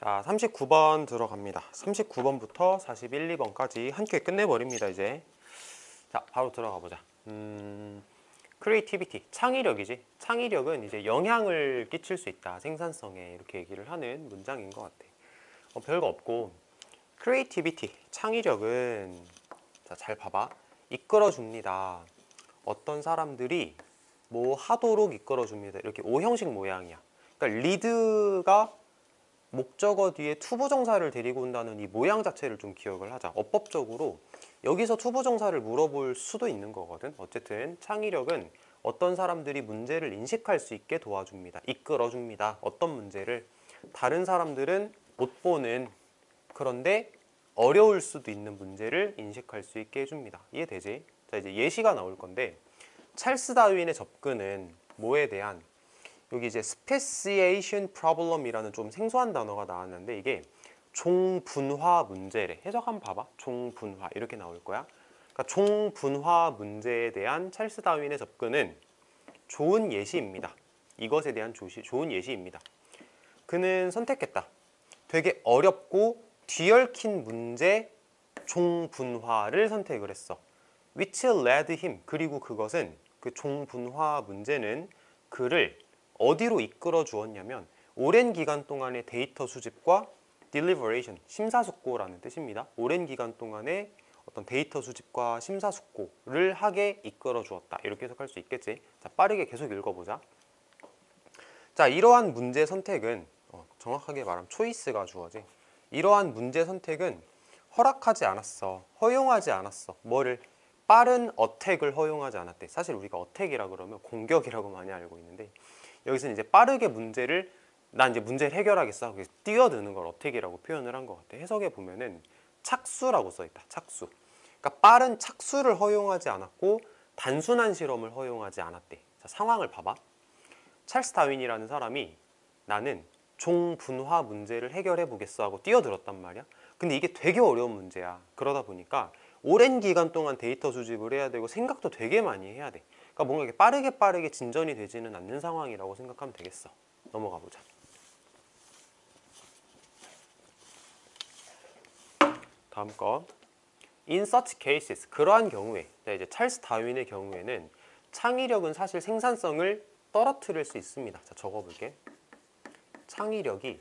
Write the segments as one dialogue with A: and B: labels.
A: 자, 39번 들어갑니다. 39번부터 41, 2번까지 한 큐에 끝내버립니다, 이제. 자, 바로 들어가 보자. creativity, 창의력이지. 창의력은 이제 영향을 끼칠 수 있다. 생산성에 이렇게 얘기를 하는 문장인 것 같아. 별거 없고, creativity, 창의력은, 자, 잘 봐봐. 이끌어줍니다. 어떤 사람들이 뭐 하도록 이끌어줍니다. 이렇게 오형식 모양이야. 그러니까 리드가 목적어 뒤에 투부정사를 데리고 온다는 이 모양 자체를 좀 기억을 하자. 어법적으로 여기서 투부정사를 물어볼 수도 있는 거거든. 어쨌든 창의력은 어떤 사람들이 문제를 인식할 수 있게 도와줍니다. 이끌어줍니다. 어떤 문제를 다른 사람들은 못 보는, 그런데 어려울 수도 있는 문제를 인식할 수 있게 해줍니다. 이해되지? 자, 이제 예시가 나올 건데, 찰스 다윈의 접근은 뭐에 대한, 여기 이제 speciation problem이라는 좀 생소한 단어가 나왔는데, 이게 종분화 문제래. 해석 한번 봐봐. 종분화 이렇게 나올 거야. 그러니까 종분화 문제에 대한 찰스 다윈의 접근은 좋은 예시입니다. 이것에 대한 좋은 예시입니다. 그는 선택했다. 되게 어렵고 뒤얽힌 문제 종분화를 선택을 했어. which led him, 그리고 그것은, 그 종분화 문제는 그를 어디로 이끌어 주었냐면 오랜 기간 동안의 데이터 수집과 deliberation, 심사숙고라는 뜻입니다. 오랜 기간 동안의 어떤 데이터 수집과 심사숙고를 하게 이끌어 주었다. 이렇게 해석할 수 있겠지. 자, 빠르게 계속 읽어보자. 자, 이러한 문제 선택은, 정확하게 말하면 초이스가 주어지. 이러한 문제 선택은 허락하지 않았어. 허용하지 않았어. 뭐를? 빠른 어택을 허용하지 않았대. 사실 우리가 어택이라 그러면 공격이라고 많이 알고 있는데, 여기서는 이제 빠르게 문제를, 난 이제 문제를 해결하겠어 하고 뛰어드는 걸 어택이라고 표현을 한 것 같아. 해석에 보면은 착수라고 써있다. 착수. 그러니까 빠른 착수를 허용하지 않았고 단순한 실험을 허용하지 않았대. 자, 상황을 봐봐. 찰스 다윈이라는 사람이 나는 종분화 문제를 해결해 보겠어 하고 뛰어들었단 말이야. 근데 이게 되게 어려운 문제야. 그러다 보니까 오랜 기간 동안 데이터 수집을 해야 되고 생각도 되게 많이 해야 돼. 그러니까 뭔가 이렇게 빠르게 진전이 되지는 않는 상황이라고 생각하면 되겠어. 넘어가 보자. 다음 거. In such cases, 그러한 경우에, 이제 찰스 다윈의 경우에는 창의력은 사실 생산성을 떨어뜨릴 수 있습니다. 자, 적어볼게. 창의력이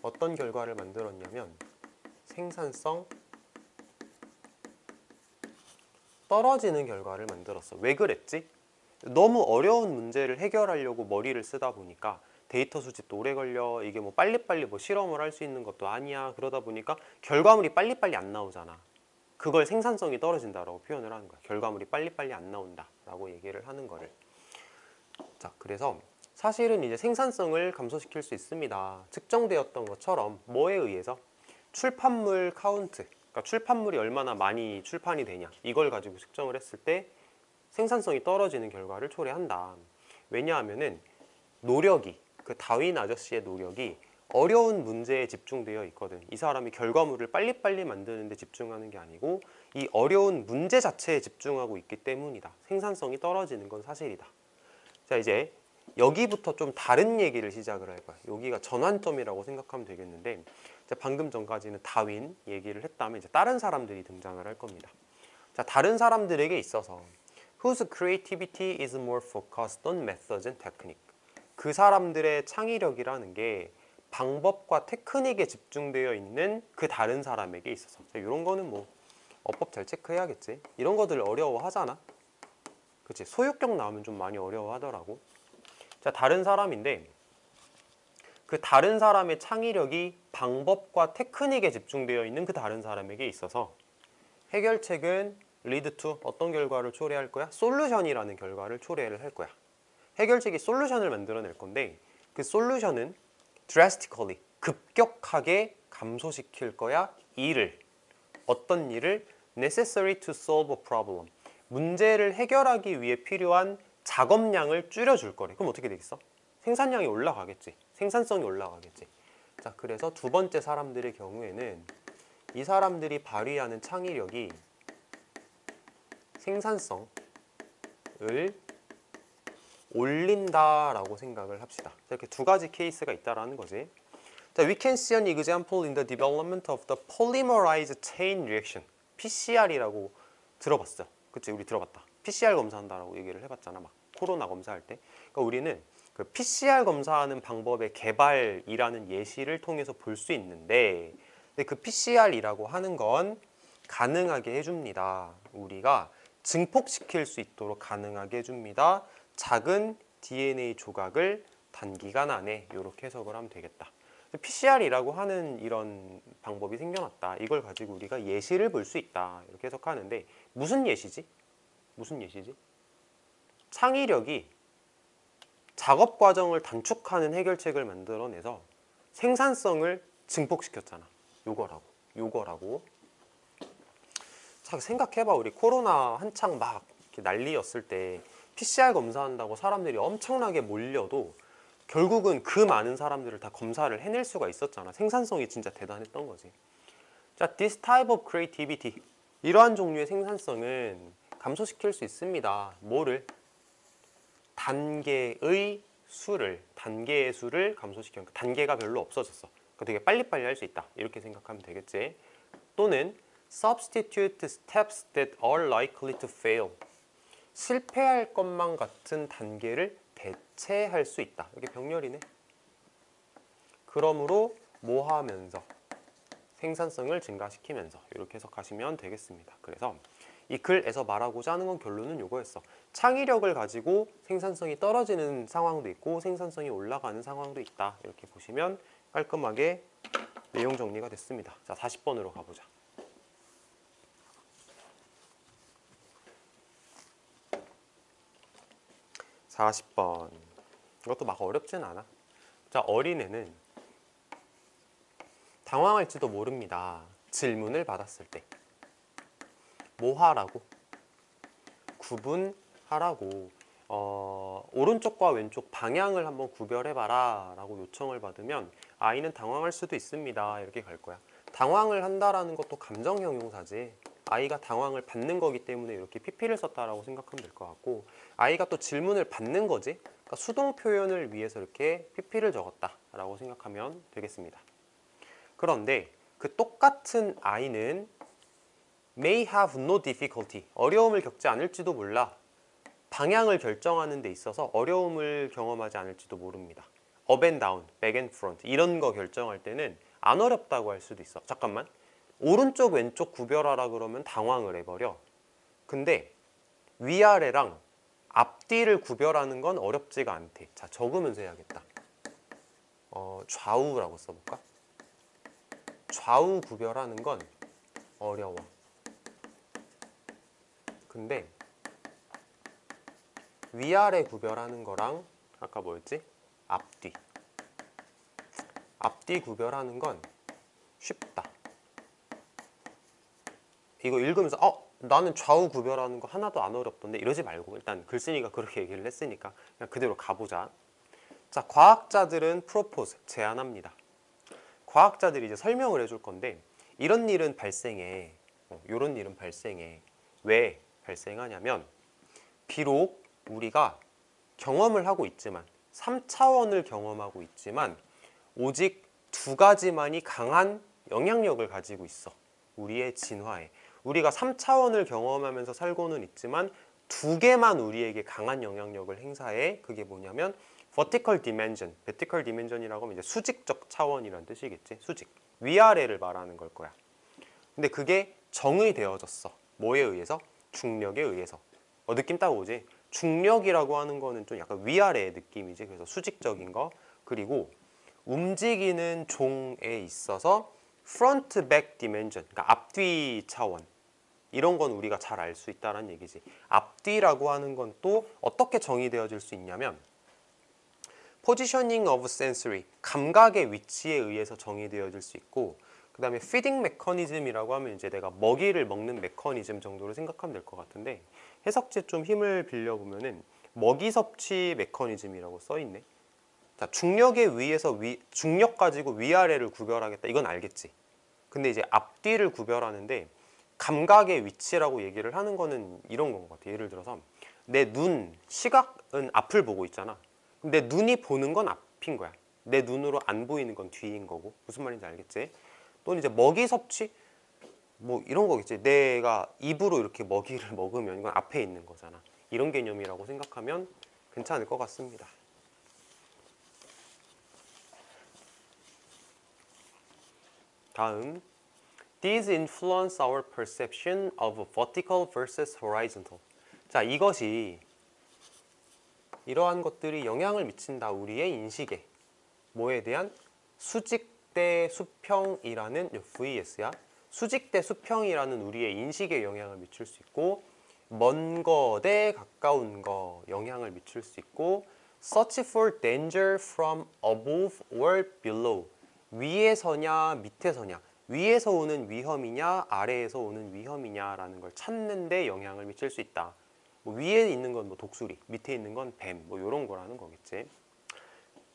A: 어떤 결과를 만들었냐면 생산성 떨어지는 결과를 만들었어. 왜 그랬지? 너무 어려운 문제를 해결하려고 머리를 쓰다 보니까 데이터 수집도 오래 걸려. 이게 뭐 빨리빨리 뭐 실험을 할 수 있는 것도 아니야. 그러다 보니까 결과물이 빨리빨리 안 나오잖아. 그걸 생산성이 떨어진다라고 표현을 하는 거야. 결과물이 빨리빨리 안 나온다라고 얘기를 하는 거를. 자, 그래서 사실은 이제 생산성을 감소시킬 수 있습니다. 측정되었던 것처럼 뭐에 의해서? 출판물 카운트, 그러니까 출판물이 얼마나 많이 출판이 되냐, 이걸 가지고 측정을 했을 때 생산성이 떨어지는 결과를 초래한다. 왜냐하면은 노력이, 그 다윈 아저씨의 노력이 어려운 문제에 집중되어 있거든. 이 사람이 결과물을 빨리빨리 만드는 데 집중하는 게 아니고 이 어려운 문제 자체에 집중하고 있기 때문이다. 생산성이 떨어지는 건 사실이다. 자, 이제 여기부터 좀 다른 얘기를 시작을 할 거야. 여기가 전환점이라고 생각하면 되겠는데, 방금 전까지는 다윈 얘기를 했다면 이제 다른 사람들이 등장을 할 겁니다. 자, 다른 사람들에게 있어서 whose creativity is more focused on methods and technique. 그 사람들의 창의력이라는 게 방법과 테크닉에 집중되어 있는 그 다른 사람에게 있어서. 자, 이런 거는 뭐 어법 잘 체크해야겠지. 이런 것들 어려워하잖아. 그치? 소유격 나오면 좀 많이 어려워하더라고. 자, 다른 사람인데 그 다른 사람의 창의력이 방법과 테크닉에 집중되어 있는 그 다른 사람에게 있어서 해결책은 lead to 어떤 결과를 초래할 거야? 솔루션이라는 결과를 초래를 할 거야. 해결책이 솔루션을 만들어낼 건데 그 솔루션은 drastically, 급격하게 감소시킬 거야. 일을. 어떤 일을? necessary to solve a problem. 문제를 해결하기 위해 필요한 작업량을 줄여줄 거래. 그럼 어떻게 되겠어? 생산량이 올라가겠지. 생산성이 올라가겠지. 자, 그래서 두 번째 사람들의 경우에는 이 사람들이 발휘하는 창의력이 생산성을 올린다라고 생각을 합시다. 이렇게 두 가지 케이스가 있다라는 거지. 자, we can see an example in the development of the polymerized chain reaction. PCR이라고 들어봤어. 그치? 우리 들어봤다. PCR 검사한다라고 얘기를 해봤잖아. 막 코로나 검사할 때. 그러니까 우리는 그 PCR 검사하는 방법의 개발이라는 예시를 통해서 볼 수 있는데, 근데 그 PCR이라고 하는 건 가능하게 해줍니다. 우리가 증폭시킬 수 있도록 가능하게 해줍니다. 작은 DNA 조각을 단기간 안에 이렇게 해석을 하면 되겠다. PCR이라고 하는 이런 방법이 생겨났다. 이걸 가지고 우리가 예시를 볼 수 있다. 이렇게 해석하는데 무슨 예시지? 무슨 예시지? 창의력이 작업 과정을 단축하는 해결책을 만들어내서 생산성을 증폭시켰잖아. 요거라고. 자, 생각해봐. 우리 코로나 한창 막 이렇게 난리였을 때 PCR 검사한다고 사람들이 엄청나게 몰려도 결국은 그 많은 사람들을 다 검사를 해낼 수가 있었잖아. 생산성이 진짜 대단했던 거지. 자, this type of creativity. 이러한 종류의 생산성은 감소시킬 수 있습니다. 뭐를? 단계의 수를 감소시키는, 단계가 별로 없어졌어. 그러니까 되게 빨리빨리 할 수 있다. 이렇게 생각하면 되겠지. 또는 substitute steps that are likely to fail. 실패할 것만 같은 단계를 대체할 수 있다. 이게 병렬이네. 그러므로 뭐 하면서? 생산성을 증가시키면서 이렇게 해석하시면 되겠습니다. 그래서 이 글에서 말하고자 하는 건 결론은 이거였어. 창의력을 가지고 생산성이 떨어지는 상황도 있고 생산성이 올라가는 상황도 있다. 이렇게 보시면 깔끔하게 내용 정리가 됐습니다. 자, 40번으로 가보자. 자, 40번. 이것도 막 어렵진 않아. 자, 어린애는 당황할지도 모릅니다. 질문을 받았을 때. 뭐 하라고? 구분하라고. 오른쪽과 왼쪽 방향을 한번 구별해봐라 라고 요청을 받으면 아이는 당황할 수도 있습니다. 이렇게 갈 거야. 당황을 한다라는 것도 감정 형용사지. 아이가 당황을 받는 거기 때문에 이렇게 PP를 썼다라고 생각하면 될 것 같고, 아이가 또 질문을 받는 거지. 그러니까 수동 표현을 위해서 이렇게 PP를 적었다라고 생각하면 되겠습니다. 그런데 그 똑같은 아이는 may have no difficulty, 어려움을 겪지 않을지도 몰라. 방향을 결정하는 데 있어서 어려움을 경험하지 않을지도 모릅니다. up and down, back and front 이런 거 결정할 때는 안 어렵다고 할 수도 있어. 잠깐만, 오른쪽 왼쪽 구별하라 그러면 당황을 해버려. 근데 위아래랑 앞뒤를 구별하는 건 어렵지가 않대. 자, 적으면서 해야겠다. 좌우라고 써볼까? 좌우 구별하는 건 어려워. 근데 위아래 구별하는 거랑 아까 뭐였지? 앞뒤 구별하는 건 쉽다. 이거 읽으면서 나는 좌우 구별하는 거 하나도 안 어렵던데 이러지 말고 일단 글쓴이가 그렇게 얘기를 했으니까 그냥 그대로 가보자. 자, 과학자들은 프로포즈, 제안합니다. 과학자들이 이제 설명을 해줄 건데 이런 일은 발생해. 이런 일은 발생해. 왜 발생하냐면 비록 우리가 경험을 하고 있지만 3차원을 경험하고 있지만 오직 두 가지만이 강한 영향력을 가지고 있어. 우리의 진화에. 우리가 3차원을 경험하면서 살고는 있지만 두 개만 우리에게 강한 영향력을 행사해. 그게 뭐냐면 vertical dimension, vertical dimension이라고 하면 이제 수직적 차원이라는 뜻이겠지. 수직, 위아래를 말하는 걸 거야. 근데 그게 정의되어졌어. 뭐에 의해서? 중력에 의해서. 느낌 딱 오지? 중력이라고 하는 거는 좀 약간 위아래의 느낌이지. 그래서 수직적인 거. 그리고 움직이는 종에 있어서 front back dimension, 그러니까 앞뒤 차원, 이런 건 우리가 잘 알 수 있다는 얘기지. 앞뒤라고 하는 건 또 어떻게 정의되어질 수 있냐면 positioning of sensory, 감각의 위치에 의해서 정의되어질 수 있고, 그 다음에 feeding mechanism이라고 하면 이제 내가 먹이를 먹는 메커니즘 정도로 생각하면 될 것 같은데, 해석지에 좀 힘을 빌려보면은 먹이 섭취 메커니즘이라고 써있네. 자, 중력에 의해서 중력 가지고 위아래를 구별하겠다, 이건 알겠지. 근데 이제 앞뒤를 구별하는데 감각의 위치라고 얘기를 하는 거는 이런 건 것 같아. 예를 들어서 내 눈, 시각은 앞을 보고 있잖아. 내 눈이 보는 건 앞인 거야. 내 눈으로 안 보이는 건 뒤인 거고. 무슨 말인지 알겠지? 또는 이제 먹이 섭취? 뭐 이런 거겠지. 내가 입으로 이렇게 먹이를 먹으면 이건 앞에 있는 거잖아. 이런 개념이라고 생각하면 괜찮을 것 같습니다. 다음, These influence our perception of vertical versus horizontal. 자, 이것이 이러한 것들이 영향을 미친다. 우리의 인식에. 뭐에 대한? 수직 대 수평이라는 VS야. 수직 대 수평이라는 우리의 인식에 영향을 미칠 수 있고, 먼 거 대 가까운 거 영향을 미칠 수 있고, search for danger from above or below. 위에서냐 밑에서냐, 위에서 오는 위험이냐 아래에서 오는 위험이냐라는 걸 찾는 데 영향을 미칠 수 있다. 뭐 위에 있는 건 뭐 독수리, 밑에 있는 건 뱀, 뭐 이런 거라는 거겠지.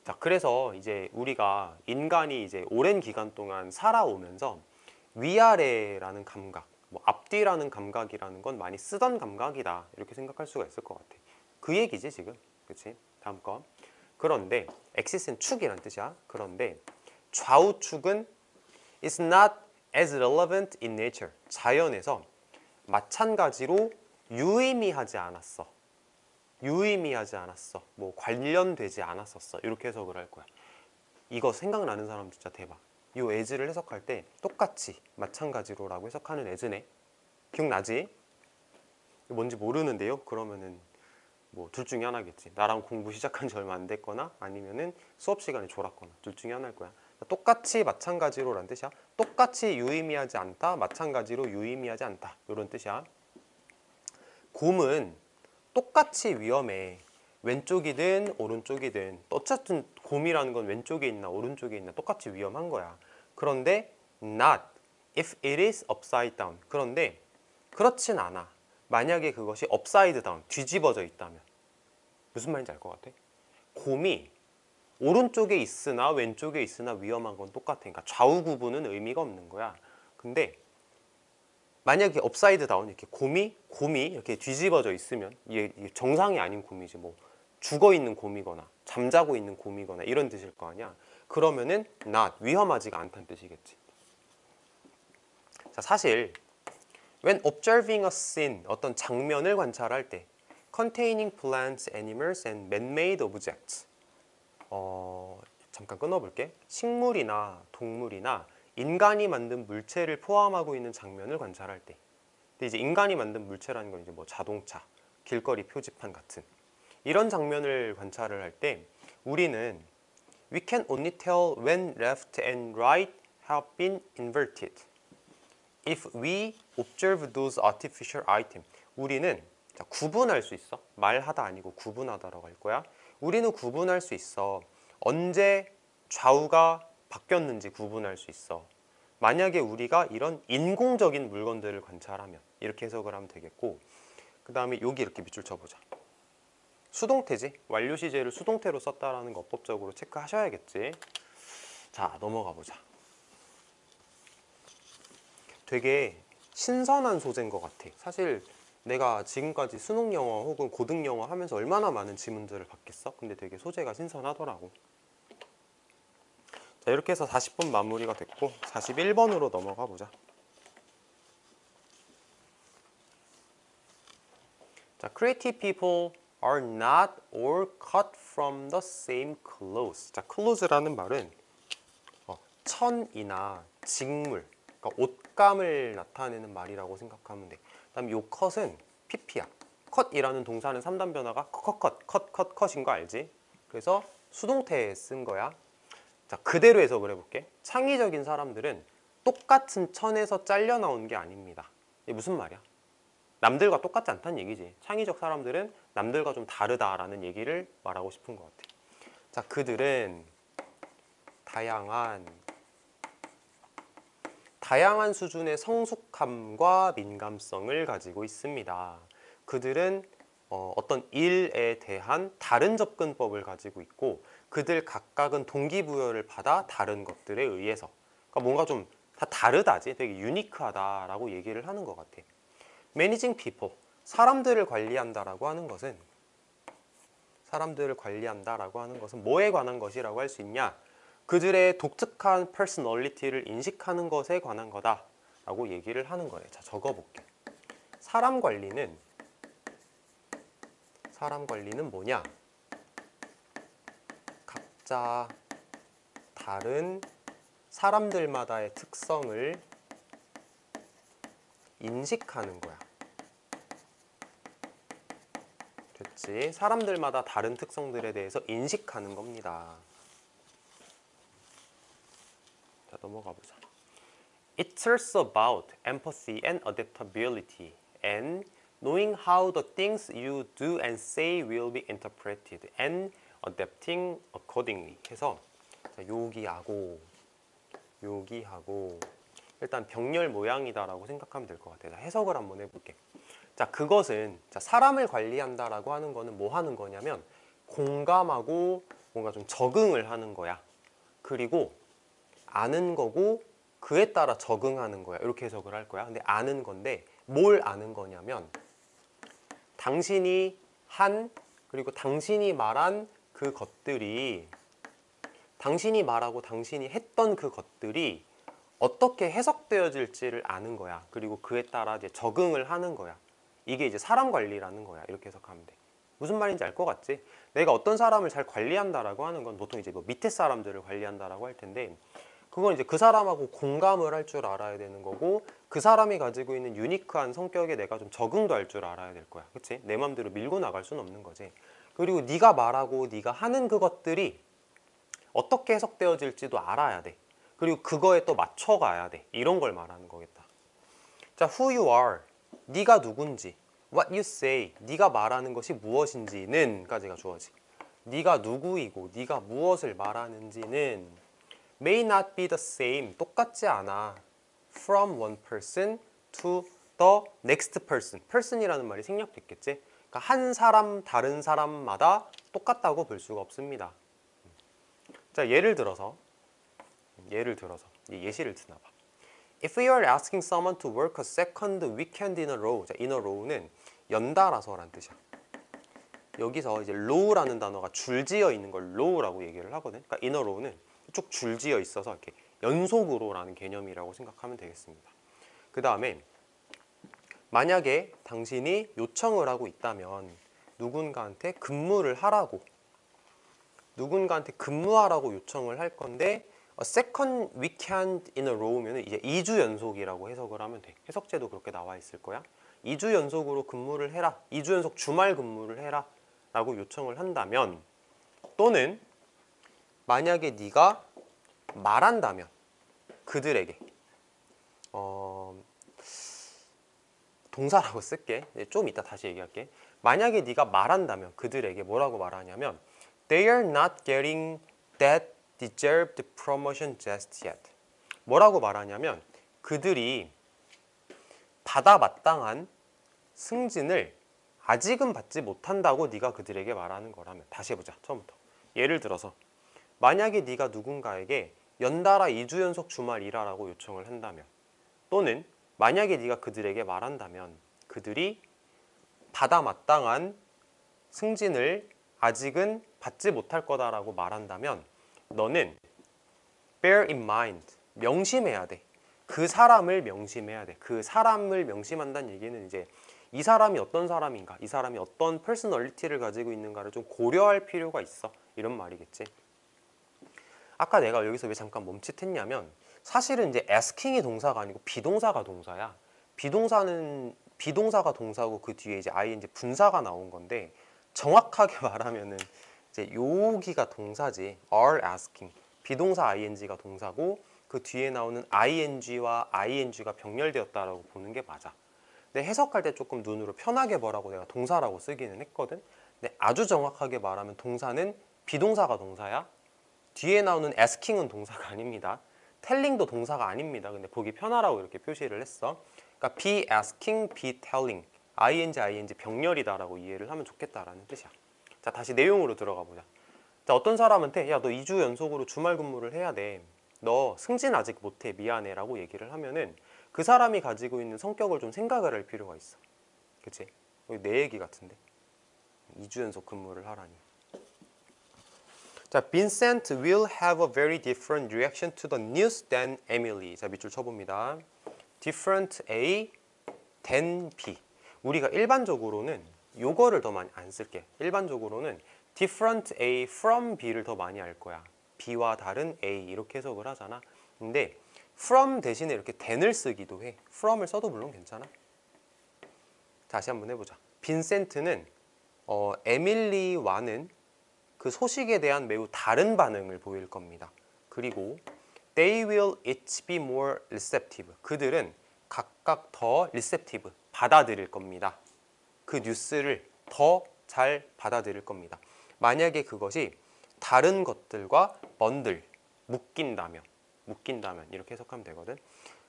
A: 자, 그래서 이제 우리가 인간이 이제 오랜 기간 동안 살아오면서 위아래라는 감각, 뭐 앞뒤라는 감각이라는 건 많이 쓰던 감각이다. 이렇게 생각할 수가 있을 것 같아. 그 얘기지 지금, 그렇지? 다음 거. 그런데 엑시스는 축이란 뜻이야. 그런데 좌우축은 is not as relevant in nature. 자연에서 마찬가지로 유의미하지 않았어. 유의미하지 않았어. 뭐 관련되지 않았었어. 이렇게 해석을 할 거야. 이거 생각나는 사람 진짜 대박. 이 as를 해석할 때 똑같이 마찬가지로 라고 해석하는 as네. 기억나지? 뭔지 모르는데요? 그러면은 뭐 둘 중에 하나겠지. 나랑 공부 시작한 지 얼마 안 됐거나 아니면은 수업 시간에 졸았거나 둘 중에 하나일 거야. 똑같이 마찬가지로란 뜻이야. 똑같이 유의미하지 않다, 마찬가지로 유의미하지 않다. 이런 뜻이야. 곰은 똑같이 위험해. 왼쪽이든 오른쪽이든 어쨌든 곰이라는 건 왼쪽에 있나 오른쪽에 있나 똑같이 위험한 거야. 그런데 not if it is upside down. 그런데 그렇진 않아. 만약에 그것이 upside down, 뒤집어져 있다면. 무슨 말인지 알 것 같아? 곰이 오른쪽에 있으나 왼쪽에 있으나 위험한 건 똑같아. 그러니까 좌우 구분은 의미가 없는 거야. 근데 만약에 업사이드 다운 이렇게 곰이 이렇게 뒤집어져 있으면 이게 정상이 아닌 곰이지, 뭐 죽어 있는 곰이거나 잠자고 있는 곰이거나 이런 뜻일 거 아니야. 그러면은 not 위험하지가 않다는 뜻이겠지. 자, 사실 when observing a scene, 어떤 장면을 관찰할 때 containing plants, animals and man-made objects, 잠깐 끊어볼게. 식물이나 동물이나 인간이 만든 물체를 포함하고 있는 장면을 관찰할 때, 근데 이제 인간이 만든 물체라는 건 이제 뭐 자동차, 길거리 표지판 같은 이런 장면을 관찰을 할 때 우리는 we can only tell when left and right have been inverted if we observe those artificial items. 우리는 자, 구분할 수 있어. 말하다 아니고 구분하다라고 할 거야. 우리는 구분할 수 있어. 언제 좌우가 바뀌었는지 구분할 수 있어. 만약에 우리가 이런 인공적인 물건들을 관찰하면 이렇게 해석을 하면 되겠고, 그 다음에 여기 이렇게 밑줄 쳐보자. 수동태지. 완료 시제를 수동태로 썼다라는 거 어법적으로 체크하셔야겠지. 자, 넘어가 보자. 되게 신선한 소재인 것 같아. 사실 내가 지금까지 수능 영어 혹은 고등 영어 하면서 얼마나 많은 지문들을 받겠어? 근데 되게 소재가 신선하더라고. 자, 이렇게 해서 40번 마무리가 됐고 41번으로 넘어가 보자. 자, creative people are not all cut from the same clothes. 자, clothes라는 말은 천이나 직물, 그러니까 옷감을 나타내는 말이라고 생각하면 돼. 그다음에 요 컷은 pp야. 컷이라는 동사는 3단 변화가 컷인 거 알지? 그래서 수동태에 쓴 거야. 자, 그대로 해석을 해볼게. 창의적인 사람들은 똑같은 천에서 잘려 나온 게 아닙니다. 이게 무슨 말이야? 남들과 똑같지 않다는 얘기지. 창의적 사람들은 남들과 좀 다르다라는 얘기를 말하고 싶은 것 같아. 자, 그들은 다양한 수준의 성숙함과 민감성을 가지고 있습니다. 그들은 어떤 일에 대한 다른 접근법을 가지고 있고, 그들 각각은 동기부여를 받아 다른 것들에 의해서, 그러니까 뭔가 좀 다 다르다지, 되게 유니크하다라고 얘기를 하는 것 같아. Managing people, 사람들을 관리한다라고 하는 것은 뭐에 관한 것이라고 할 수 있냐? 그들의 독특한 퍼스널리티를 인식하는 것에 관한 거다라고 얘기를 하는 거예요. 자, 적어볼게. 사람 관리는 뭐냐? 각자 다른 사람들마다의 특성을 인식하는 거야. 됐지? 사람들마다 다른 특성들에 대해서 인식하는 겁니다. 자, 넘어가 보자. It's about empathy and adaptability and knowing how the things you do and say will be interpreted and adapting accordingly 해서 자, 요기하고 일단 병렬 모양이다라고 생각하면 될 것 같아요. 해석을 한번 해볼게. 자, 그것은 자, 사람을 관리한다라고 하는 거는 뭐 하는 거냐면 공감하고 뭔가 좀 적응을 하는 거야. 그리고 아는 거고 그에 따라 적응하는 거야. 이렇게 해석을 할 거야. 근데 아는 건데 뭘 아는 거냐면 당신이 한 그리고 당신이 말한 그 것들이 당신이 말하고 당신이 했던 그 것들이 어떻게 해석되어질지를 아는 거야. 그리고 그에 따라 이제 적응을 하는 거야. 이게 이제 사람 관리라는 거야. 이렇게 해석하면 돼. 무슨 말인지 알 것 같지? 내가 어떤 사람을 잘 관리한다라고 하는 건 보통 이제 뭐 밑에 사람들을 관리한다라고 할 텐데 그건 이제 그 사람하고 공감을 할 줄 알아야 되는 거고 그 사람이 가지고 있는 유니크한 성격에 내가 좀 적응도 할 줄 알아야 될 거야. 그치? 내 맘대로 밀고 나갈 수는 없는 거지. 그리고 네가 말하고 네가 하는 그것들이 어떻게 해석되어질지도 알아야 돼. 그리고 그거에 또 맞춰가야 돼. 이런 걸 말하는 거겠다. 자, who you are, 네가 누군지, what you say, 네가 말하는 것이 무엇인지는 까지가 주어지. 네가 누구이고 네가 무엇을 말하는지는 may not be the same, 똑같지 않아. from one person to the next person. person이라는 말이 생략됐겠지? 그러니까 한 사람, 다른 사람마다 똑같다고 볼 수가 없습니다. 자, 예를 들어서 이 예시를 드나 봐. If you are asking someone to work a second weekend in a row. 자, in a row는 연달아서라는 뜻이야. 여기서 이제 row라는 단어가 줄지어 있는 걸 row라고 얘기를 하거든. 그러니까 in a row는 쭉 줄지어 있어서 이렇게 연속으로라는 개념이라고 생각하면 되겠습니다. 그 다음에 만약에 당신이 요청을 하고 있다면 누군가한테 근무하라고 요청을 할 건데 a second weekend in a row면 이제 2주 연속이라고 해석을 하면 돼. 해석제도 그렇게 나와 있을 거야. 2주 연속으로 근무를 해라. 2주 연속 주말 근무를 해라. 라고 요청을 한다면 또는 만약에 네가 말한다면 그들에게 동사라고 쓸게. 좀 이따 다시 얘기할게. 만약에 네가 말한다면 그들에게 뭐라고 말하냐면 They are not getting that deserved promotion just yet. 뭐라고 말하냐면 그들이 받아 마땅한 승진을 아직은 받지 못한다고 네가 그들에게 말하는 거라면. 다시 해보자. 처음부터. 예를 들어서 만약에 네가 누군가에게 연달아 2주 연속 주말 일하라고 요청을 한다면 또는 만약에 네가 그들에게 말한다면 그들이 받아 마땅한 승진을 아직은 받지 못할 거다라고 말한다면 너는 bear in mind, 명심해야 돼. 그 사람을 명심해야 돼. 그 사람을 명심한다는 얘기는 이제 이 사람이 어떤 사람인가, 이 사람이 어떤 퍼스널리티를 가지고 있는가를 좀 고려할 필요가 있어. 이런 말이겠지. 아까 내가 여기서 왜 잠깐 멈칫했냐면 사실은 이제 asking이 동사가 아니고 비동사가 동사야. 비동사가 동사고 그 뒤에 이제 ing 분사가 나온 건데 정확하게 말하면은 이제 여기가 동사지. are asking. 비동사 ing가 동사고 그 뒤에 나오는 ing와 ing가 병렬되었다라고 보는 게 맞아. 근데 해석할 때 조금 눈으로 편하게 보라고 내가 동사라고 쓰기는 했거든. 근데 아주 정확하게 말하면 동사는 비동사가 동사야. 뒤에 나오는 asking은 동사가 아닙니다. telling도 동사가 아닙니다. 근데 보기 편하라고 이렇게 표시를 했어. 그러니까 be asking, be telling. ing 병렬이다라고 이해를 하면 좋겠다라는 뜻이야. 자, 다시 내용으로 들어가 보자. 자, 어떤 사람한테 야, 너 2주 연속으로 주말 근무를 해야 돼. 너 승진 아직 못해. 미안해. 라고 얘기를 하면은 그 사람이 가지고 있는 성격을 좀 생각을 할 필요가 있어. 그치? 여기 내 얘기 같은데. 2주 연속 근무를 하라니. 자, Vincent will have a very different reaction to the news than Emily. 자, 밑줄 쳐봅니다. different A than B. 우리가 일반적으로는 요거를 더 많이 안 쓸게. 일반적으로는 different A from B를 더 많이 할 거야. B와 다른 A 이렇게 해석을 하잖아. 근데 from 대신에 이렇게 than을 쓰기도 해. from을 써도 물론 괜찮아. 다시 한번 해보자. 빈센트는 에밀리와는 그 소식에 대한 매우 다른 반응을 보일 겁니다. 그리고 they will each be more receptive. 그들은 각각 더 receptive, 받아들일 겁니다. 그 뉴스를 더 잘 받아들일 겁니다. 만약에 그것이 다른 것들과 번들, 묶인다면 이렇게 해석하면 되거든.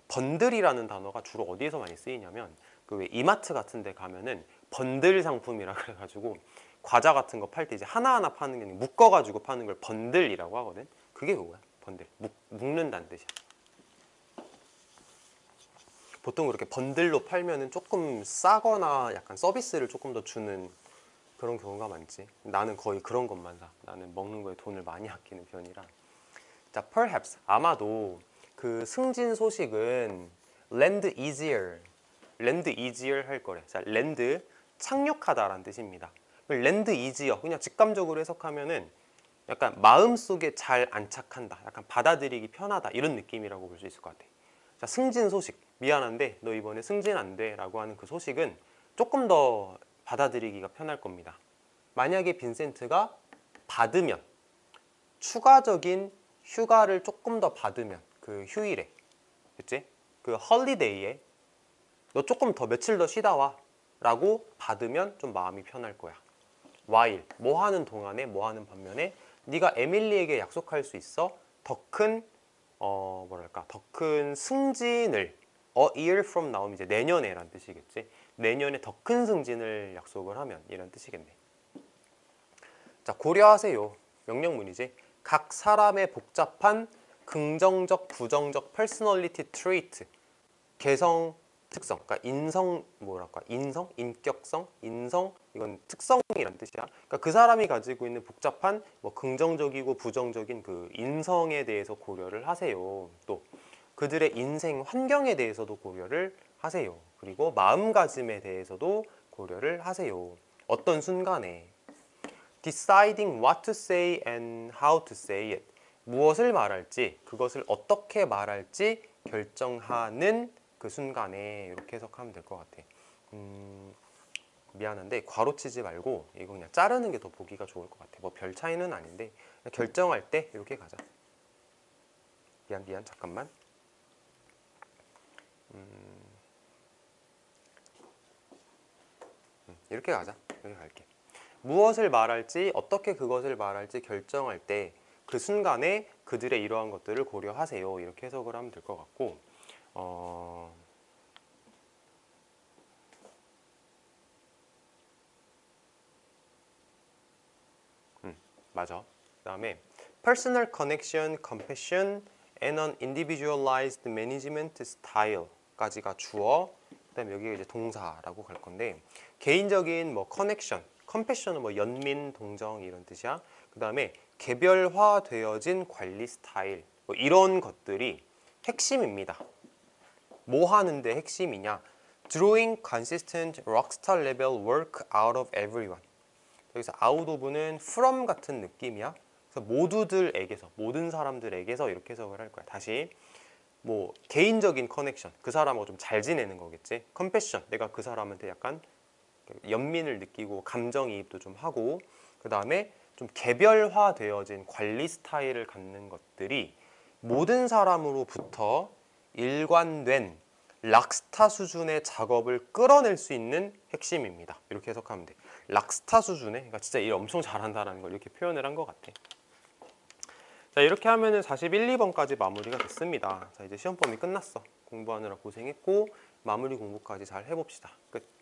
A: 번들이라는 단어가 주로 어디에서 많이 쓰이냐면 그 왜 이마트 같은 데 가면은 번들 상품이라 그래가지고 과자 같은 거 팔 때 이제 하나하나 파는 게 아니라 묶어가지고 파는 걸 번들이라고 하거든. 그게 그거야. 번들. 묶는다는 뜻이야. 보통 그렇게 번들로 팔면은 조금 싸거나 약간 서비스를 조금 더 주는 그런 경우가 많지. 나는 거의 그런 것만 사. 나는 먹는 거에 돈을 많이 아끼는 편이라. 자, perhaps 아마도 그 승진 소식은 land easier 할 거래. 자, land 착륙하다라는 뜻입니다. land easier 그냥 직감적으로 해석하면은 약간 마음속에 잘 안착한다, 약간 받아들이기 편하다 이런 느낌이라고 볼 수 있을 것 같아. 자, 승진 소식 미안한데 너 이번에 승진 안 돼 라고 하는 그 소식은 조금 더 받아들이기가 편할 겁니다. 만약에 빈센트가 받으면 추가적인 휴가를 조금 더 받으면 그 휴일에 그치? 그 헐리데이에 너 조금 더 며칠 더 쉬다 와 라고 받으면 좀 마음이 편할 거야. while 뭐 하는 동안에 뭐 하는 반면에 네가 에밀리에게 약속할 수 있어 더 큰 더 큰 승진을 a year from now 이제 내년에 란 뜻이겠지. 내년에 더 큰 승진을 약속을 하면 이런 뜻이겠네. 자, 고려하세요. 명령문이지. 각 사람의 복잡한 긍정적, 부정적 퍼스널리티 트레이트 개성 특성, 그러니까 인성 인성, 인격성, 인성 이건 특성이란 뜻이야. 그러니까 그 사람이 가지고 있는 복잡한 뭐 긍정적이고 부정적인 그 인성에 대해서 고려를 하세요. 또 그들의 인생 환경에 대해서도 고려를 하세요. 그리고 마음가짐에 대해서도 고려를 하세요. 어떤 순간에 deciding what to say and how to say it 무엇을 말할지 그것을 어떻게 말할지 결정하는 그 순간에 이렇게 해석하면 될 것 같아. 미안한데 괄호치지 말고 이거 그냥 자르는 게 더 보기가 좋을 것 같아. 뭐 별 차이는 아닌데 결정할 때 이렇게 가자. 미안 잠깐만. 이렇게 가자. 이렇게 갈게. 무엇을 말할지 어떻게 그것을 말할지 결정할 때 그 순간에 그들의 이러한 것들을 고려하세요. 이렇게 해석을 하면 될 것 같고 맞아. 그 다음에 personal connection, compassion, and an individualized management style까지가 주어. 그다음에 여기가 이제 동사라고 갈 건데 개인적인 뭐 커넥션, 컴패션은 뭐 연민, 동정 이런 뜻이야. 그 다음에 개별화되어진 관리 스타일 뭐 이런 것들이 핵심입니다. 뭐 하는데 핵심이냐? Drawing consistent rockstar level work out of everyone. 여기서 out of는 from 같은 느낌이야. 그래서 모두들에게서, 모든 사람들에게서 이렇게 해석을 할 거야. 다시 뭐 개인적인 커넥션, 그 사람하고 좀 잘 지내는 거겠지. 컴패션, 내가 그 사람한테 약간 연민을 느끼고 감정이입도 좀 하고, 그 다음에 좀 개별화되어진 관리 스타일을 갖는 것들이 모든 사람으로부터 일관된 락스타 수준의 작업을 끌어낼 수 있는 핵심입니다. 이렇게 해석하면 돼. 락스타 수준의, 그러니까 진짜 일 엄청 잘한다는 걸 이렇게 표현을 한 것 같아. 자, 이렇게 하면은 41, 2번까지 마무리가 됐습니다. 자, 이제 시험 범위 끝났어. 공부하느라 고생했고 마무리 공부까지 잘 해봅시다. 끝.